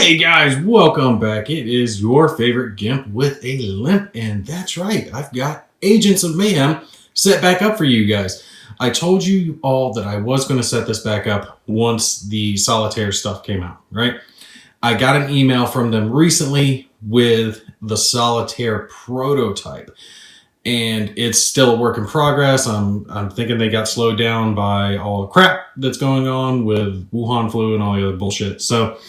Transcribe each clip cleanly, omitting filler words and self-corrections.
Hey guys, welcome back. It is your favorite Gimp with a limp, and that's right, I've got Agents of Mayhem set back up for you guys. I told you all that I was going to set this back up once the Solitaire stuff came out, right? I got an email from them recently with the Solitaire prototype, and it's still a work in progress. I'm thinking they got slowed down by all the crap that's going on with Wuhan flu and all the other bullshit. So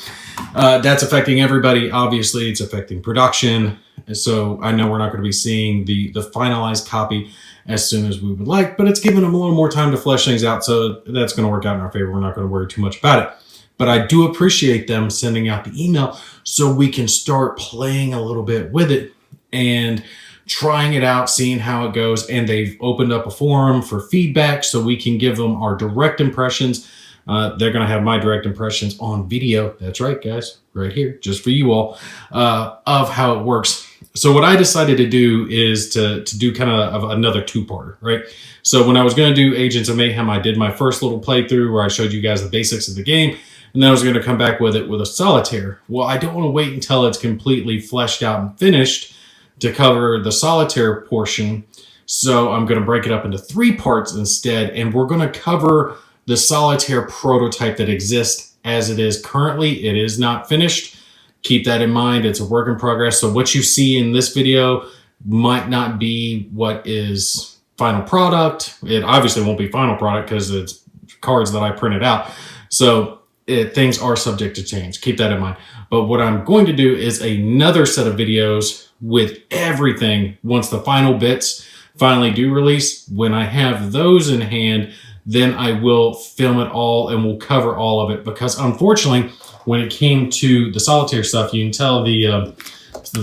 that's affecting everybody. Obviously, it's affecting production. So I know we're not going to be seeing the finalized copy as soon as we would like, but it's giving them a little more time to flesh things out. So that's going to work out in our favor. We're not going to worry too much about it. But I do appreciate them sending out the email so we can start playing a little bit with it and trying it out, seeing how it goes. And they've opened up a forum for feedback so we can give them our direct impressions. They're going to have my direct impressions on video. That's right, guys, right here, just for you all, of how it works. So what I decided to do is to do kind of another two-parter, right? So when I was going to do Agents of Mayhem, I did my first little playthrough where I showed you guys the basics of the game, and then I was going to come back with it with a Solitaire. Well, I don't want to wait until it's completely fleshed out and finished to cover the Solitaire portion. So I'm going to break it up into 3 parts instead, and we're going to cover the Solitaire prototype that exists as it is currently. It is not finished. Keep that in mind. It's a work in progress. So what you see in this video might not be what is final product. It obviously won't be final product because it's cards that I printed out. So things are subject to change. Keep that in mind. But what I'm going to do is another set of videos with everything once the final bits finally do release. When I have those in hand, then I will film it all and we'll cover all of it, because unfortunately, when it came to the Solitaire stuff, you can tell the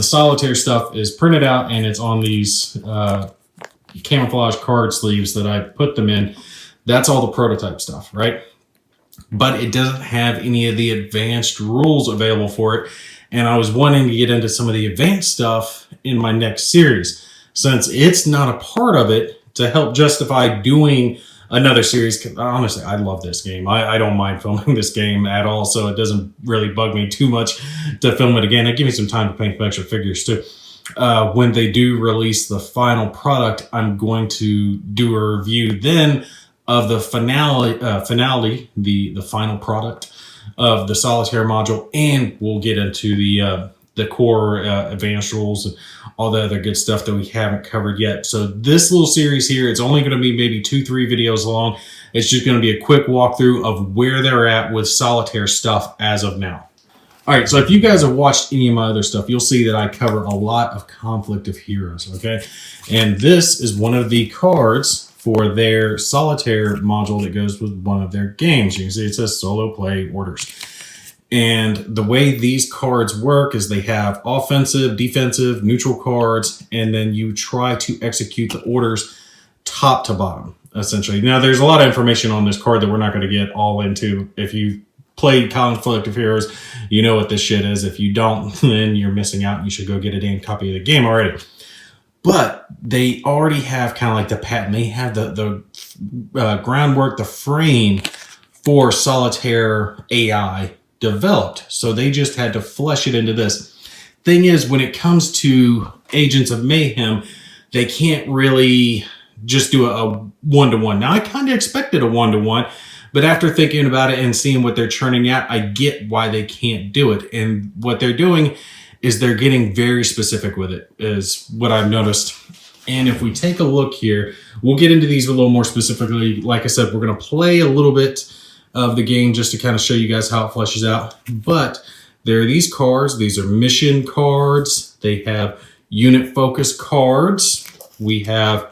Solitaire stuff is printed out and it's on these camouflage card sleeves that I put them in. That's all the prototype stuff, right? But it doesn't have any of the advanced rules available for it. And I was wanting to get into some of the advanced stuff in my next series, since it's not a part of it, to help justify doing another series. Honestly, I love this game. I don't mind filming this game at all, so it doesn't really bug me too much to film it again. It gives me some time to paint some extra figures too. When they do release the final product, I'm going to do a review then of the finale, the final product of the Solitaire module, and we'll get into the core advanced rules and all the other good stuff that we haven't covered yet. So this little series here, it's only going to be maybe 2-3 videos long. It's just going to be a quick walkthrough of where they're at with Solitaire stuff as of now. All right, so if you guys have watched any of my other stuff, you'll see that I cover a lot of Conflict of Heroes, okay? And this is one of the cards for their Solitaire module that goes with one of their games. You can see it says solo play orders. And the way these cards work is they have offensive, defensive, neutral cards, and then you try to execute the orders top to bottom, essentially. Now, there's a lot of information on this card that we're not going to get all into. If you played Conflict of Heroes, you know what this shit is. If you don't, then you're missing out and you should go get a damn copy of the game already. But they already have kind of like the pattern. They have the groundwork, the frame for Solitaire AI developed. So they just had to flesh it into this. Thing is, when it comes to Agents of Mayhem, they can't really just do a one-to-one. Now, I kind of expected a one-to-one, but after thinking about it and seeing what they're churning out, I get why they can't do it. And what they're doing is they're getting very specific with it, is what I've noticed. And if we take a look here, we'll get into these a little more specifically. Like I said, we're going to play a little bit of the game just to kind of show you guys how it fleshes out. But there are these cards. These are mission cards. They have unit focus cards. We have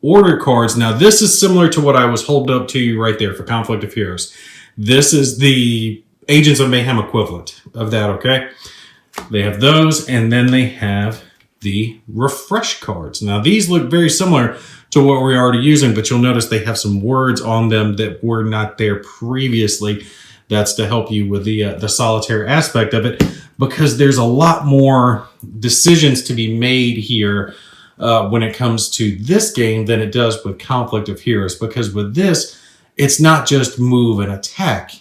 order cards. Now, this is similar to what I was holding up to you right there for Conflict of Heroes. This is the Agents of Mayhem equivalent of that, okay? They have those, and then they have the refresh cards. Now, these look very similar to what we're already using, but you'll notice they have some words on them that were not there previously. That's to help you with the Solitaire aspect of it, because there's a lot more decisions to be made here when it comes to this game than it does with Conflict of Heroes, because with this, it's not just move and attack.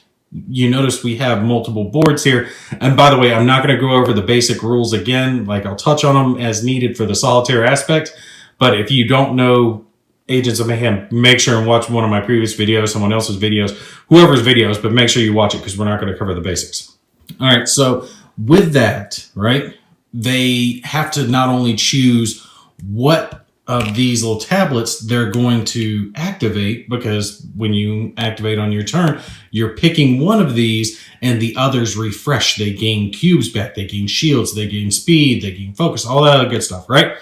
you notice we have multiple boards here. And by the way, I'm not going to go over the basic rules again. Like, I'll touch on them as needed for the solitaire aspect. But if you don't know Agents of Mayhem, make sure and watch one of my previous videos, someone else's videos, whoever's videos, but make sure you watch it because we're not going to cover the basics. All right, so with that, right, they have to not only choose what of these little tablets they're going to activate, because when you activate on your turn, you're picking one of these and the others refresh. They gain cubes back, they gain shields, they gain speed, they gain focus, all that other good stuff, right?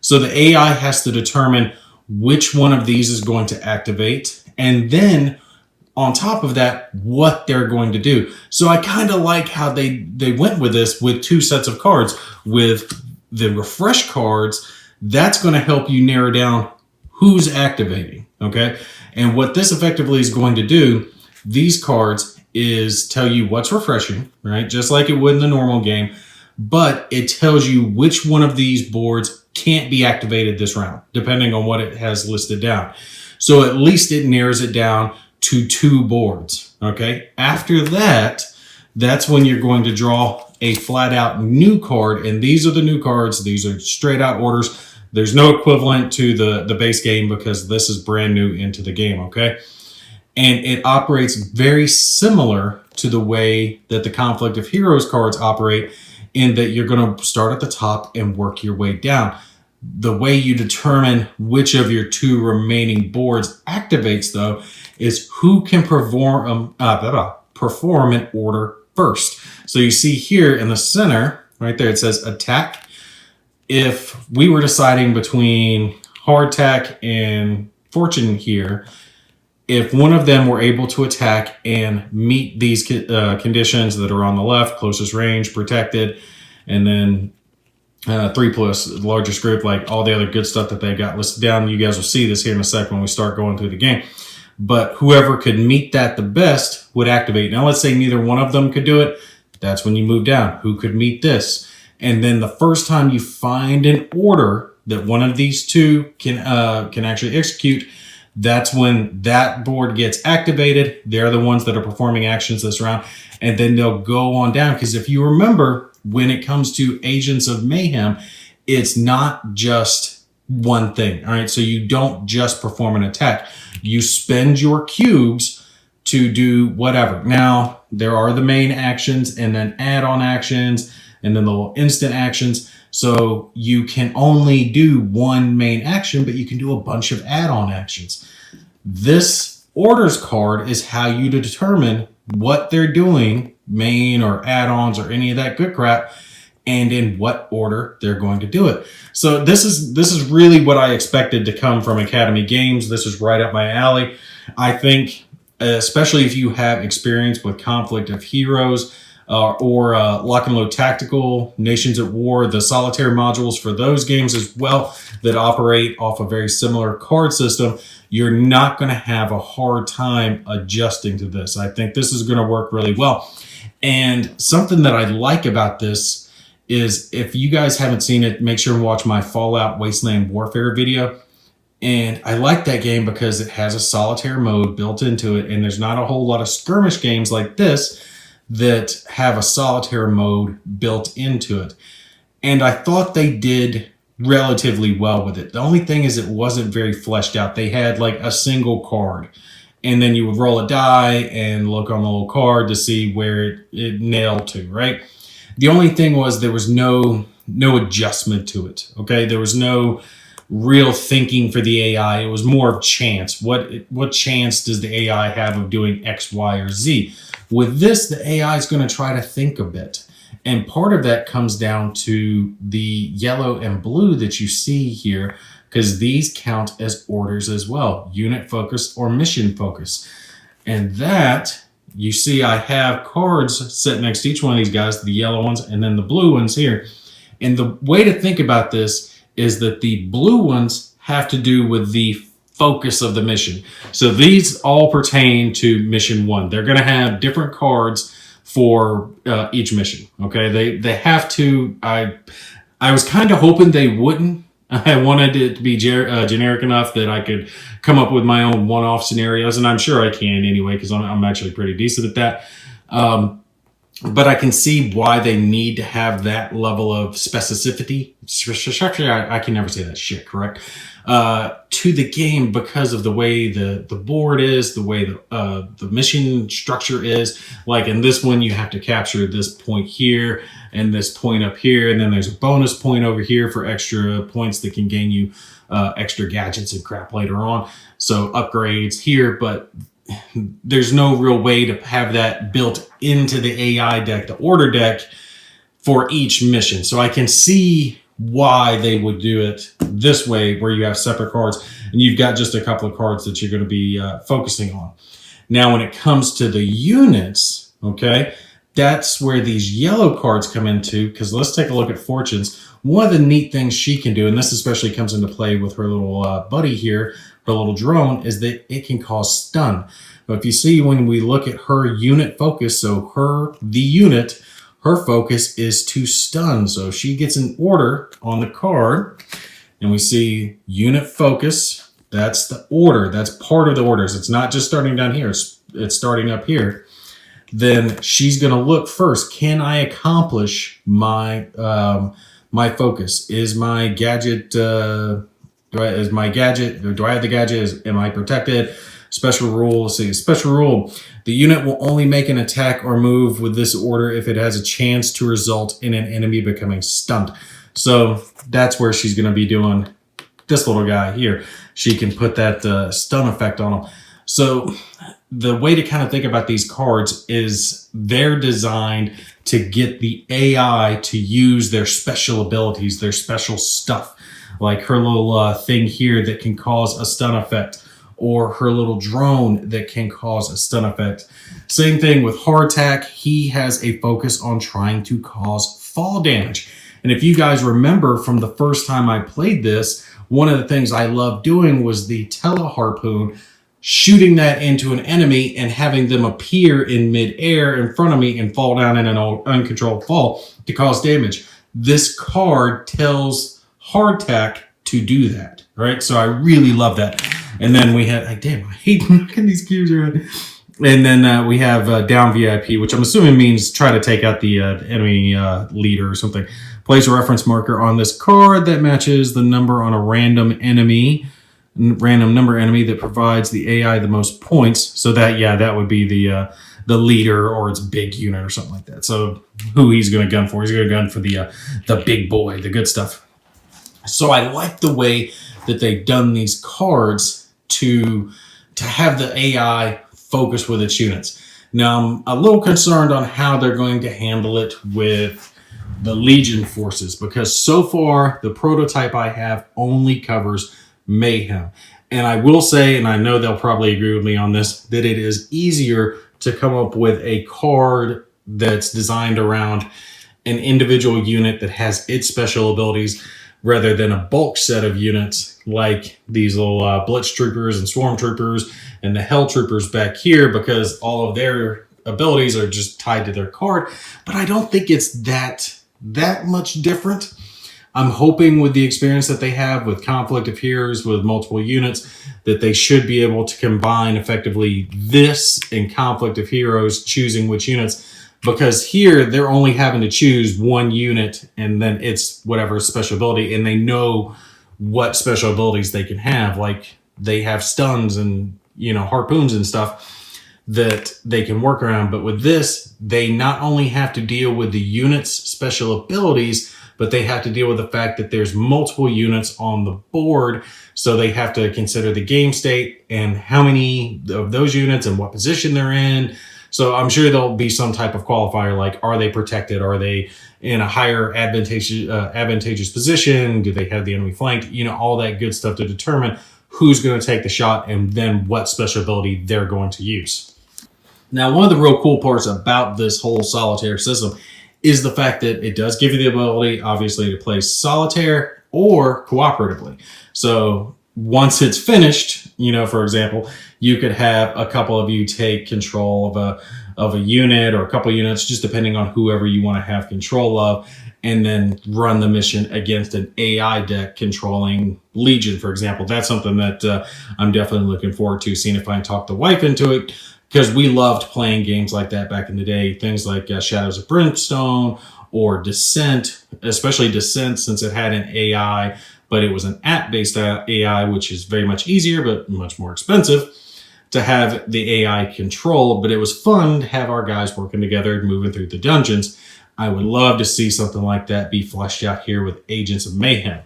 So the AI has to determine which one of these is going to activate, and then on top of that, what they're going to do. So I kind of like how they went with this with two sets of cards. With the refresh cards, that's going to help you narrow down who's activating, okay? And what this effectively is going to do, these cards, is tell you what's refreshing, right? Just like it would in the normal game, but it tells you which one of these boards can't be activated this round, depending on what it has listed down. So at least it narrows it down to 2 boards, okay? After that, that's when you're going to draw a flat out new card, and these are the new cards. These are straight out orders. There's no equivalent to the base game because this is brand new into the game, okay? And it operates very similar to the way that the Conflict of Heroes cards operate, in that you're going to start at the top and work your way down. The way you determine which of your 2 remaining boards activates, though, is who can perform an order first. So you see here in the center, right there, it says attack. If we were deciding between hardtack and fortune here, if one of them were able to attack and meet these conditions that are on the left, closest range, protected, and then 3+ largest group, like all the other good stuff that they got listed down. You guys will see this here in a sec when we start going through the game. But whoever could meet that the best would activate. Now, let's say neither one of them could do it. That's when you move down. Who could meet this? And then the first time you find an order that one of these 2 can actually execute, that's when that board gets activated. They're the ones that are performing actions this round. And then they'll go on down. Because if you remember, when it comes to Agents of Mayhem, it's not just one thing. All right, so you don't just perform an attack. You spend your cubes to do whatever. Now, there are the main actions and then add-on actions and then the little instant actions. So you can only do one main action, but you can do a bunch of add-on actions. This orders card is how you determine what they're doing, main or add-ons or any of that good crap, and in what order they're going to do it. So this is really what I expected to come from Academy Games. This is right up my alley. I think, especially if you have experience with Conflict of Heroes, or Lock and Load Tactical, Nations at War, the Solitaire modules for those games as well that operate off a very similar card system, you're not going to have a hard time adjusting to this. I think this is going to work really well. And something that I like about this is, if you guys haven't seen it, make sure and watch my Fallout Wasteland Warfare video. And I like that game because it has a solitaire mode built into it, and there's not a whole lot of skirmish games like this that have a solitaire mode built into it. And I thought they did relatively well with it. The only thing is it wasn't very fleshed out. They had like a single card, and then you would roll a die and look on the little card to see where it nailed to, right? The only thing was there was no adjustment to it, okay? There was no real thinking for the AI. It was more of chance. What chance does the AI have of doing X, Y, or Z? With this, the AI is going to try to think a bit. And part of that comes down to the yellow and blue that you see here, because these count as orders as well, unit focus or mission focus. And that, you see I have cards set next to each one of these guys, the yellow ones and then the blue ones here. And the way to think about this is that the blue ones have to do with the focus of the mission. So these all pertain to mission 1. They're going to have different cards for each mission. Okay, they have to. I was kind of hoping they wouldn't, I wanted it to be generic enough that I could come up with my own one-off scenarios, and I'm sure I can anyway, because I'm actually pretty decent at that. But I can see why they need to have that level of specificity. I can never say that shit correct. To the game, because of the way the board is, the way the mission structure is. Like in this one, you have to capture this point here and this point up here, and then there's a bonus point over here for extra points that can gain you extra gadgets and crap later on. So upgrades here, but there's no real way to have that built into the AI deck, the order deck for each mission. So I can see why they would do it this way, where you have separate cards and you've got just a couple of cards that you're going to be focusing on. Now, when it comes to the units, okay, that's where these yellow cards come into, because let's take a look at Fortunes. One of the neat things she can do, and this especially comes into play with her little buddy here, her little drone, is that it can cause stun. But if you see, when we look at her unit focus, so the unit, her focus is to stun. So she gets an order on the card, and we see unit focus. That's the order. That's part of the orders. It's not just starting down here. It's starting up here. Then she's going to look first. Can I accomplish my my focus? Is my gadget do I have the gadget? Am I protected? Special rule. Let's see. Special rule. The unit will only make an attack or move with this order if it has a chance to result in an enemy becoming stunned. So that's where she's going to be doing this little guy here. She can put that stun effect on him. So the way to kind of think about these cards is they're designed to get the AI to use their special abilities, their special stuff, like her little thing here that can cause a stun effect, or her little drone that can cause a stun effect. Same thing with Hardtack. He has a focus on trying to cause fall damage. And if you guys remember from the first time I played this, one of the things I loved doing was the teleharpoon, shooting that into an enemy and having them appear in midair in front of me and fall down in an uncontrolled fall to cause damage. This card tells Hardtack to do that, right? So I really love that. And then we have, damn, I hate knocking these cubes around. And then we have down VIP, which I'm assuming means try to take out the enemy leader or something. Place a reference marker on this card that matches the number on a random number enemy that provides the AI the most points. So that, yeah, that would be the leader or its big unit or something like that. So who he's going to gun for? He's going to gun for the big boy, the good stuff. So I like the way that they've done these cards to have the AI focus with its units. Now, I'm a little concerned on how they're going to handle it with the Legion forces, because so far the prototype I have only covers Mayhem. And I will say, and I know they'll probably agree with me on this, that it is easier to come up with a card that's designed around an individual unit that has its special abilities rather than a bulk set of units like these little Blitz Troopers and Swarm Troopers and the Hell Troopers back here, because all of their abilities are just tied to their card. But I don't think it's that much different. I'm hoping with the experience that they have with Conflict of Heroes with multiple units that they should be able to combine effectively this and Conflict of Heroes, choosing which units, because here they're only having to choose one unit and then it's whatever special ability, and they know what special abilities they can have. Like they have stuns and, harpoons and stuff that they can work around. But with this, they not only have to deal with the unit's special abilities, but they have to deal with the fact that there's multiple units on the board. So they have to consider the game state and how many of those units and what position they're in. So I'm sure there'll be some type of qualifier, like, are they protected? Are they in a higher advantageous position? Do they have the enemy flanked? All that good stuff to determine who's going to take the shot and then what special ability they're going to use. Now, one of the real cool parts about this whole Solitaire system is the fact that it does give you the ability, obviously, to play Solitaire or cooperatively. So once it's finished, for example, you could have a couple of you take control of a unit or a couple of units, just depending on whoever you want to have control of. and then run the mission against an AI deck controlling Legion, for example. That's something that I'm definitely looking forward to, seeing if I can talk the wife into it, because we loved playing games like that back in the day. Things like Shadows of Brimstone or Descent, especially Descent, since it had an AI, but it was an app-based AI, which is very much easier, but much more expensive to have the AI control. But it was fun to have our guys working together and moving through the dungeons. I would love to see something like that be fleshed out here with Agents of Mayhem.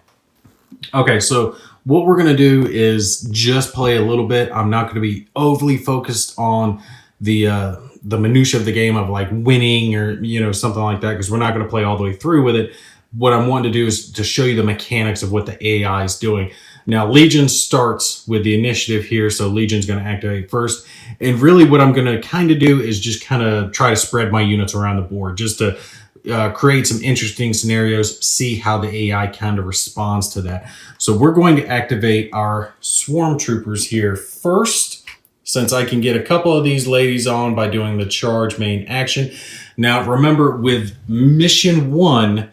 Okay, so what we're going to do is just play a little bit. I'm not going to be overly focused on the minutia of the game of like winning or, you know, something like that, because we're not going to play all the way through with it. What I'm wanting to do is to show you the mechanics of what the AI is doing. Now, Legion starts with the initiative here, so Legion's going to activate first. And really what I'm going to kind of do is just kind of try to spread my units around the board just to create some interesting scenarios, see how the AI kind of responds to that. So we're going to activate our swarm troopers here first, since I can get a couple of these ladies on by doing the charge main action. Now, remember, with mission 1,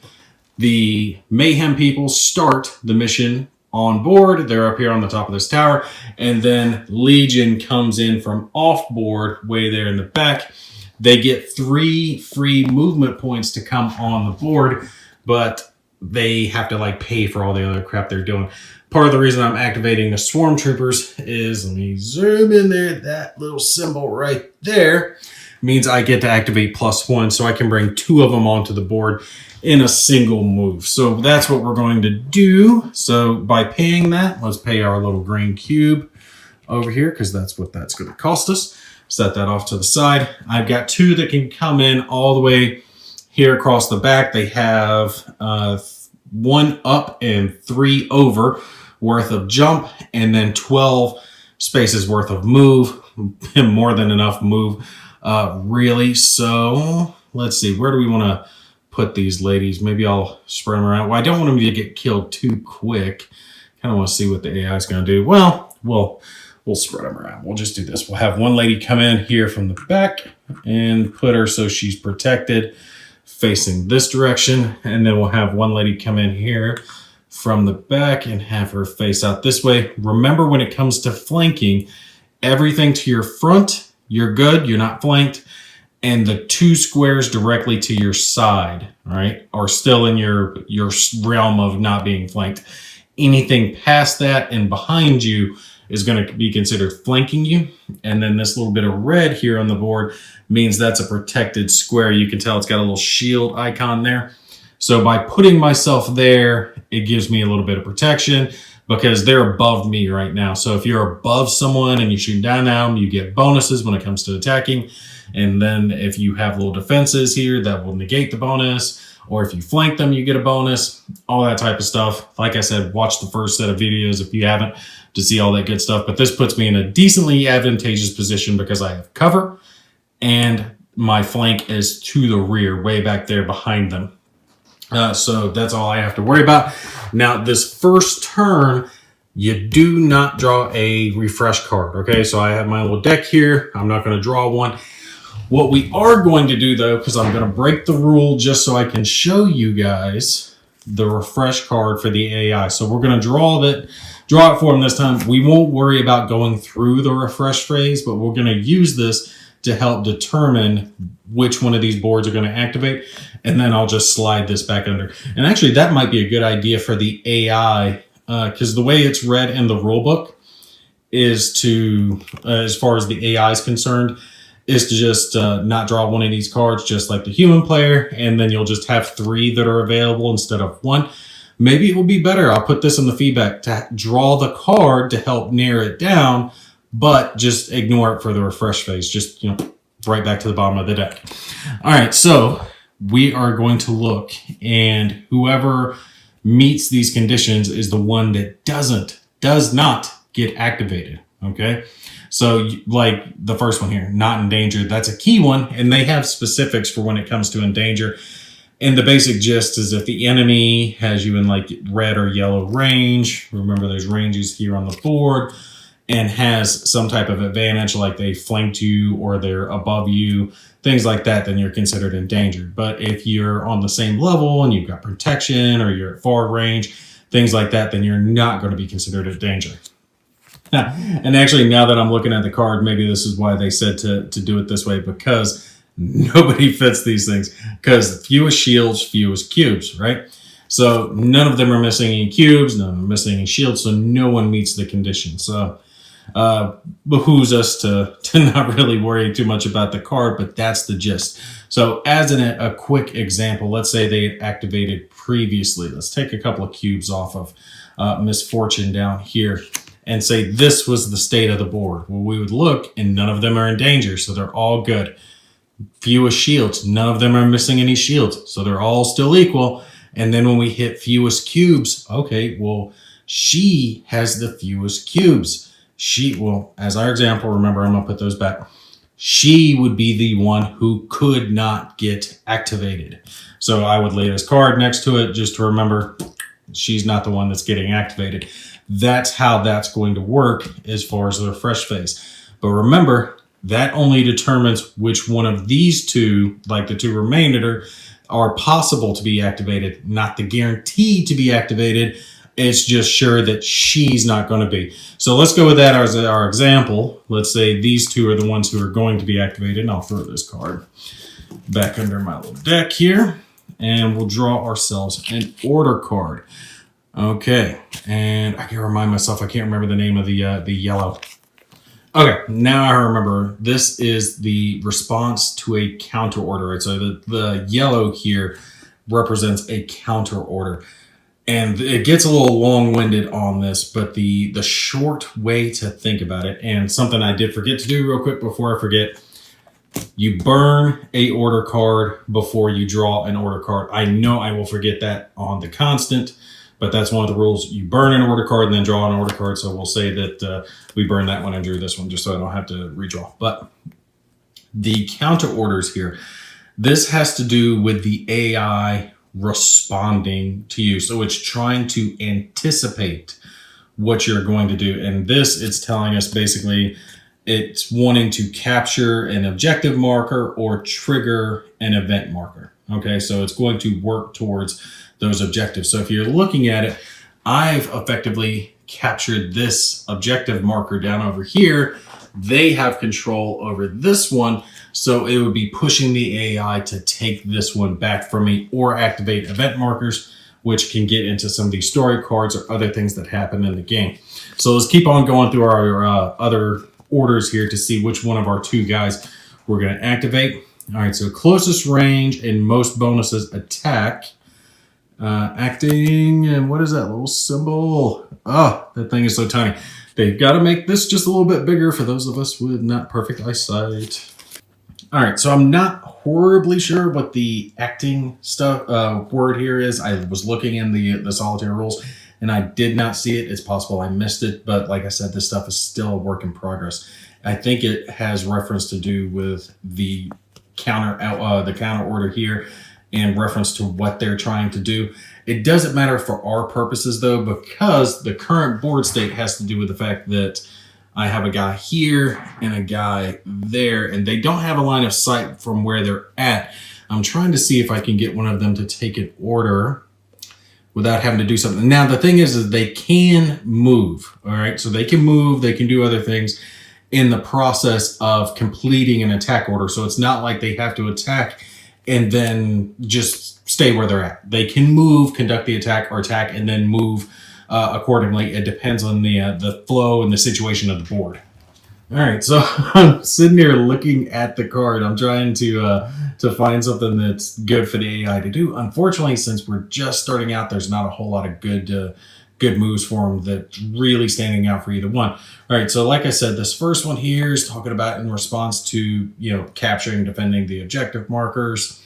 the Mayhem people start the mission on board. They're up here on the top of this tower. And then Legion comes in from off board, way there in the back. They get 3 free movement points to come on the board, but they have to like pay for all the other crap they're doing. Part of the reason I'm activating the swarm troopers is, let me zoom in there, that little symbol right there means I get to activate +1, so I can bring 2 of them onto the board in a single move. So that's what we're going to do. So by paying that, let's pay our little green cube over here, because that's what that's going to cost us. Set that off to the side. I've got 2 that can come in all the way here across the back. They have 1 up and 3 over worth of jump, and then 12 spaces worth of move. More than enough move, really. So let's see, where do we want to put these ladies? Maybe I'll spread them around. Well, I don't want them to get killed too quick. Kind of want to see what the AI is going to do. Well, we'll spread them around. We'll just do this. We'll have one lady come in here from the back and put her so she's protected facing this direction. And then we'll have one lady come in here from the back and have her face out this way. Remember, when it comes to flanking, everything to your front, you're good. You're not flanked. And the 2 squares directly to your side, all right, are still in your realm of not being flanked. Anything past that and behind you is going to be considered flanking you. And then this little bit of red here on the board means that's a protected square. You can tell it's got a little shield icon there. So by putting myself there, it gives me a little bit of protection because they're above me right now. So if you're above someone and you shoot down at them, you get bonuses when it comes to attacking. And then if you have little defenses here, that will negate the bonus. Or if you flank them, you get a bonus, all that type of stuff. Like I said, watch the first set of videos if you haven't to see all that good stuff. But this puts me in a decently advantageous position because I have cover and my flank is to the rear, way back there behind them. So that's all I have to worry about. Now, this first turn, you do not draw a refresh card, okay? So I have my little deck here. I'm not going to draw one. What we are going to do, though, because I'm going to break the rule just so I can show you guys the refresh card for the AI. So we're going to draw it for them this time. We won't worry about going through the refresh phase, but we're going to use this to help determine which one of these boards are going to activate. And then I'll just slide this back under. And actually, that might be a good idea for the AI, because the way it's read in the rule book is to, as far as the AI is concerned, is to just not draw one of these cards, just like the human player, and then you'll just have 3 that are available instead of 1. Maybe it will be better. I'll put this in the feedback to draw the card to help narrow it down, but just ignore it for the refresh phase. Just, you know, right back to the bottom of the deck. All right, so we are going to look, and whoever meets these conditions is the one that does not get activated, okay? So like the first one here, not endangered, that's a key one, and they have specifics for when it comes to endanger. And the basic gist is if the enemy has you in like red or yellow range, remember there's ranges here on the board, and has some type of advantage, like they flanked you or they're above you, things like that, then you're considered endangered. But if you're on the same level and you've got protection or you're at far range, things like that, then you're not going to be considered a danger. And actually, now that I'm looking at the card, maybe this is why they said to do it this way, because nobody fits these things. Because fewest shields, fewest cubes, right? So none of them are missing any cubes, none of them are missing any shields, so no one meets the condition. So behooves us to not really worry too much about the card, but that's the gist. So as a quick example, let's say they had activated previously. Let's take a couple of cubes off of Misfortune down here and say this was the state of the board. Well, we would look and none of them are in danger, so they're all good. Fewest shields, none of them are missing any shields, so they're all still equal. And then when we hit fewest cubes, okay, well, she has the fewest cubes. Well, as our example, remember, I'm going to put those back. She would be the one who could not get activated. So I would lay this card next to it just to remember she's not the one that's getting activated. That's how that's going to work as far as the refresh phase. But remember, that only determines which one of these two, like the two remainder, are possible to be activated, not the guaranteed to be activated. It's just sure that she's not going to be. So let's go with that as our example. Let's say these two are the ones who are going to be activated. And I'll throw this card back under my little deck here. And we'll draw ourselves an order card. Okay. And I can remind myself, I can't remember the name of the yellow. Okay, now I remember. This is the response to a counter order. Right? So the yellow here represents a counter order. And it gets a little long-winded on this, but the short way to think about it, and something I did forget to do real quick before I forget, you burn a order card before you draw an order card. I know I will forget that on the constant, but that's one of the rules. You burn an order card and then draw an order card. So we'll say that we burned that one and drew this one just so I don't have to redraw. But the counter orders here, this has to do with the AI responding to you. So it's trying to anticipate what you're going to do. And this, it's telling us basically it's wanting to capture an objective marker or trigger an event marker. Okay, so it's going to work towards those objectives. So if you're looking at it, I've effectively captured this objective marker down over here. They have control over this one. So it would be pushing the AI to take this one back from me or activate event markers, which can get into some of these story cards or other things that happen in the game. So let's keep on going through our other orders here to see which one of our two guys we're going to activate. All right, so closest range and most bonuses attack. Acting, and what is that little symbol? Oh, that thing is so tiny. They've got to make this just a little bit bigger for those of us with not perfect eyesight. All right, so I'm not horribly sure what the acting stuff word here is. I was looking in the Solitaire rules, and I did not see it. It's possible I missed it, but like I said, this stuff is still a work in progress. I think it has reference to do with the counter order here, and reference to what they're trying to do. It doesn't matter for our purposes though, because the current board state has to do with the fact that I have a guy here and a guy there, and they don't have a line of sight from where they're at. I'm trying to see if I can get one of them to take an order without having to do something. Now, the thing is they can move, all right? So they can move, they can do other things in the process of completing an attack order. So it's not like they have to attack and then just stay where they're at. They can move, conduct the attack, or attack, and then move accordingly. It depends on the flow and the situation of the board. All right, so I'm sitting here looking at the card. I'm trying to find something that's good for the AI to do. Unfortunately, since we're just starting out, there's not a whole lot of good moves for them that's really standing out for either one. All right, so like I said, this first one here is talking about in response to, capturing, defending the objective markers.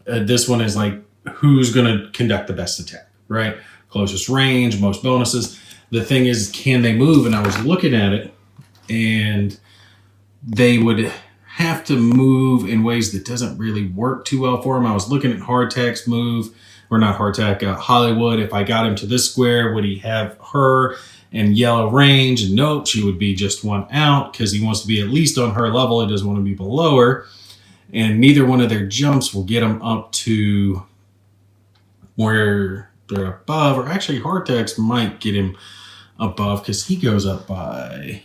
This one is like, who's going to conduct the best attack, right? Closest range, most bonuses. The thing is, can they move? And I was looking at it, and they would have to move in ways that doesn't really work too well for them. I was looking at Hardtack's move, or not Hardtack, Hollywood. If I got him to this square, would he have her and yellow range. And nope, she would be just one out because he wants to be at least on her level. He doesn't want to be below her. And neither one of their jumps will get them up to where they're above. Or actually, Hardtex might get him above because he goes up by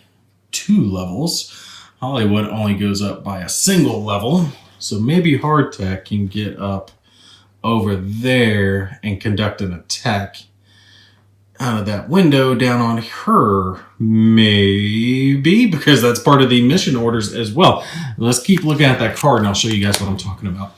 2 levels. Hollywood only goes up by a single level. So maybe Hardtech can get up over there and conduct an attack out of that window down on her, maybe, because that's part of the mission orders as well. Let's keep looking at that card and I'll show you guys what I'm talking about.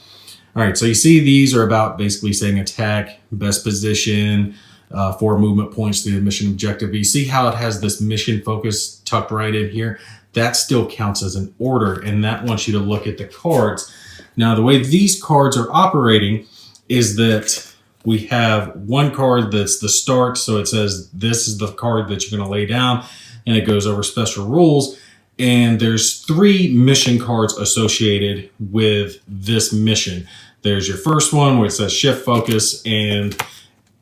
All right, so you see these are about basically saying attack, best position, 4 movement points to the mission objective. You see how it has this mission focus tucked right in here? That still counts as an order, and that wants you to look at the cards. Now, the way these cards are operating is that we have one card that's the start, so it says this is the card that you're going to lay down, and it goes over special rules. And there's 3 mission cards associated with this mission. There's your first one where it says shift focus, and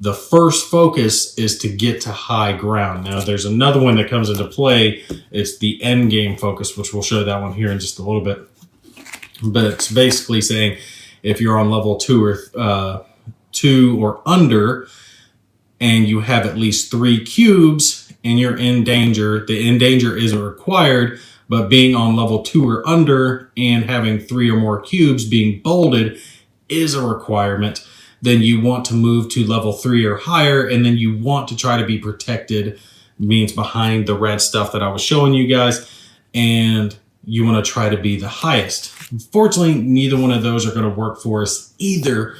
the first focus is to get to high ground. Now there's another one that comes into play. It's the end game focus, which we'll show that one here in just a little bit. But it's basically saying if you're on level 2 or under, and you have at least 3 cubes and you're in danger, the in danger isn't required, but being on level 2 or under and having 3 or more cubes being bolded is a requirement. Then you want to move to level 3 or higher, and then you want to try to be protected, means behind the red stuff that I was showing you guys, and you want to try to be the highest. Unfortunately, neither one of those are going to work for us either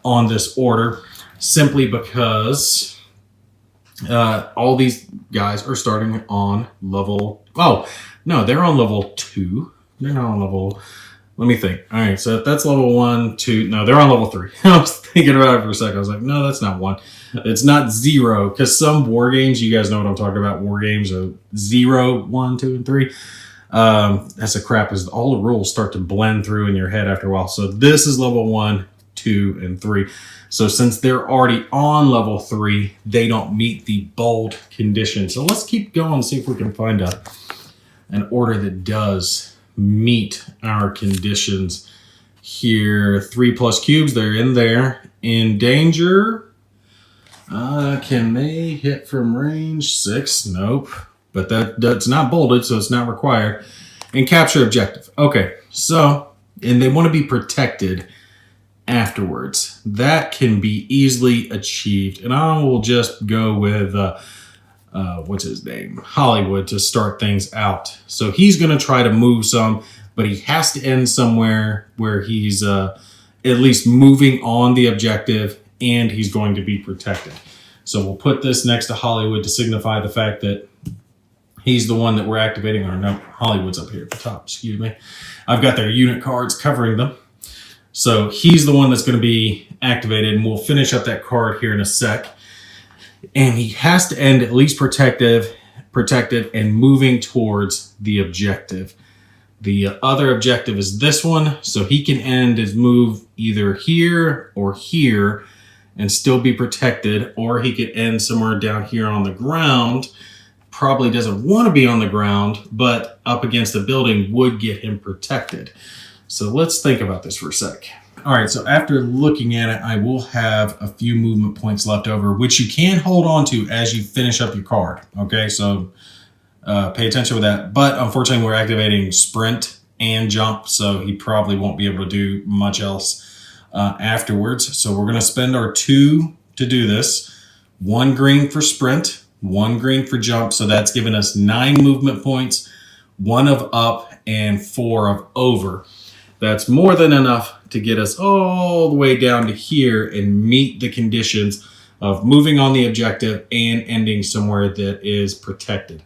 on this order, simply because all these guys are starting on level, oh, no, they're on level 2. They're not on level, let me think. All right, so that's level 1, 2, no, they're on level 3. I was thinking about it for a second. I was like, no, that's not 1. It's not 0, because some war games, you guys know what I'm talking about, war games are 0, 1, 2, and 3. That's a crap, is all the rules start to blend through in your head after a while. So this is level 1, 2, and 3. So since they're already on level 3, they don't meet the bold condition. So let's keep going and see if we can find an order that does meet our conditions here. 3+ cubes, they're in there. In danger, can they hit from range? 6, nope. But that's not bolded, so it's not required. And capture objective. Okay, so, and they want to be protected afterwards. That can be easily achieved. And I will just go with, what's his name? Hollywood to start things out. So he's going to try to move some, but he has to end somewhere where he's at least moving on the objective, and he's going to be protected. So we'll put this next to Hollywood to signify the fact that he's the one that we're activating. Or no, Hollywood's up here at the top, excuse me. I've got their unit cards covering them. So he's the one that's going to be activated, and we'll finish up that card here in a sec. And he has to end at least protected and moving towards the objective. The other objective is this one, so he can end his move either here or here and still be protected, or he could end somewhere down here on the ground. Probably doesn't want to be on the ground, but up against a building would get him protected. So let's think about this for a sec. All right, so after looking at it, I will have a few movement points left over, which you can hold on to as you finish up your card. Okay, so pay attention with that. But unfortunately, we're activating sprint and jump, so he probably won't be able to do much else afterwards. So we're going to spend our 2 to do this. 1 green for sprint, 1 green for jump. So that's giving us 9 movement points, 1 of up and 4 of over. That's more than enough to get us all the way down to here and meet the conditions of moving on the objective and ending somewhere that is protected.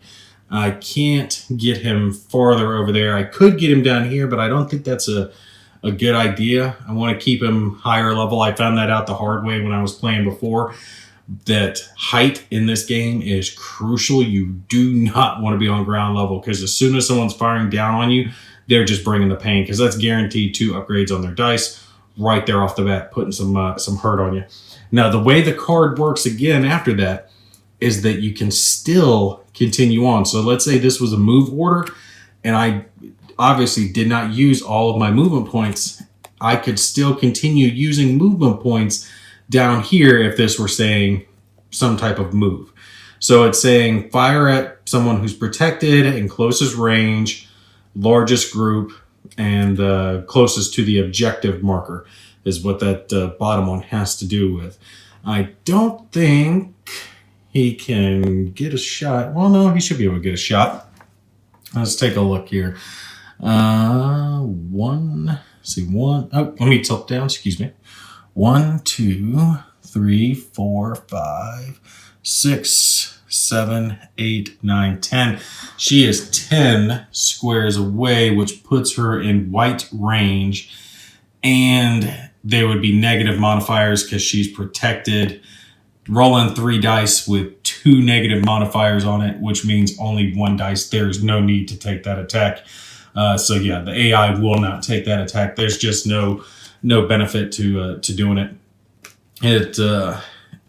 I can't get him farther over there. I could get him down here, but I don't think that's a good idea. I want to keep him higher level. I found that out the hard way when I was playing before, that height in this game is crucial. You do not want to be on ground level, because as soon as someone's firing down on you, they're just bringing the pain, because that's guaranteed 2 upgrades on their dice right there off the bat, putting some hurt on you. Now, the way the card works again after that is that you can still continue on. So let's say this was a move order and I obviously did not use all of my movement points. I could still continue using movement points down here if this were saying some type of move. So it's saying fire at someone who's protected in closest range, largest group, and closest to the objective marker is what that bottom one has to do with. I don't think he can get a shot. Well, no, he should be able to get a shot. Let's take a look here. One. Oh, let me tilt down. Excuse me. 1, 2, 3, 4, 5, 6, 7, 8, 9, 10. She is 10 squares away, which puts her in white range. And there would be negative modifiers because she's protected. Rolling 3 dice with 2 negative modifiers on it, which means only 1 dice. There's no need to take that attack. So yeah, the AI will not take that attack. There's just no benefit to doing it.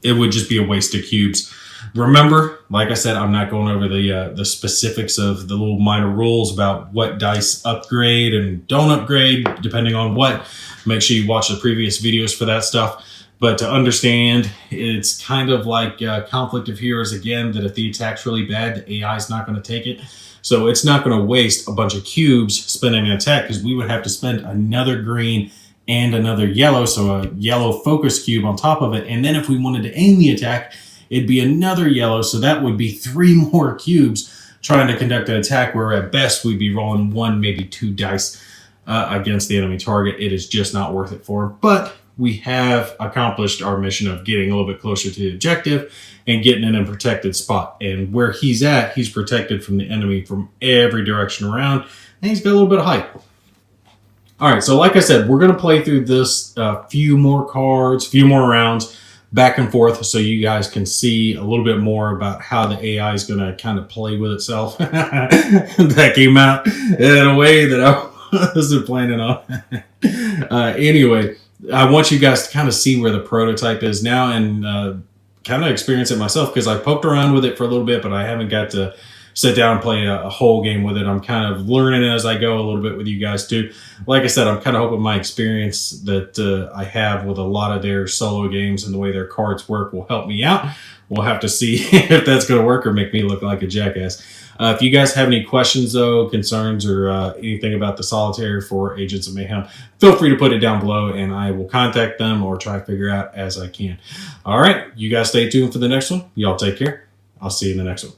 It would just be a waste of cubes. Remember, like I said, I'm not going over the specifics of the little minor rules about what dice upgrade and don't upgrade, depending on what. Make sure you watch the previous videos for that stuff. But to understand, it's kind of like Conflict of Heroes again, that if the attack's really bad, the AI is not going to take it. So it's not going to waste a bunch of cubes spending an attack, because we would have to spend another green and another yellow, so a yellow focus cube on top of it. And then if we wanted to aim the attack, it'd be another yellow, so that would be 3 more cubes trying to conduct an attack, where at best we'd be rolling 1, maybe 2 dice against the enemy target. It is just not worth it for him. But we have accomplished our mission of getting a little bit closer to the objective and getting in a protected spot. And where he's at, he's protected from the enemy from every direction around, and he's got a little bit of height. All right, so like I said, we're going to play through this few more cards, few more rounds, back and forth, so you guys can see a little bit more about how the AI is going to kind of play with itself. That came out in a way that I wasn't planning on. Anyway, I want you guys to kind of see where the prototype is now and kind of experience it myself, because I poked around with it for a little bit, but I haven't got to sit down and play a whole game with it. I'm kind of learning as I go a little bit with you guys too. Like I said, I'm kind of hoping my experience that I have with a lot of their solo games and the way their cards work will help me out. We'll have to see if that's going to work or make me look like a jackass. If you guys have any questions, though, concerns, or anything about the Solitaire for Agents of Mayhem, feel free to put it down below, and I will contact them or try to figure out as I can. All right, you guys stay tuned for the next one. Y'all take care. I'll see you in the next one.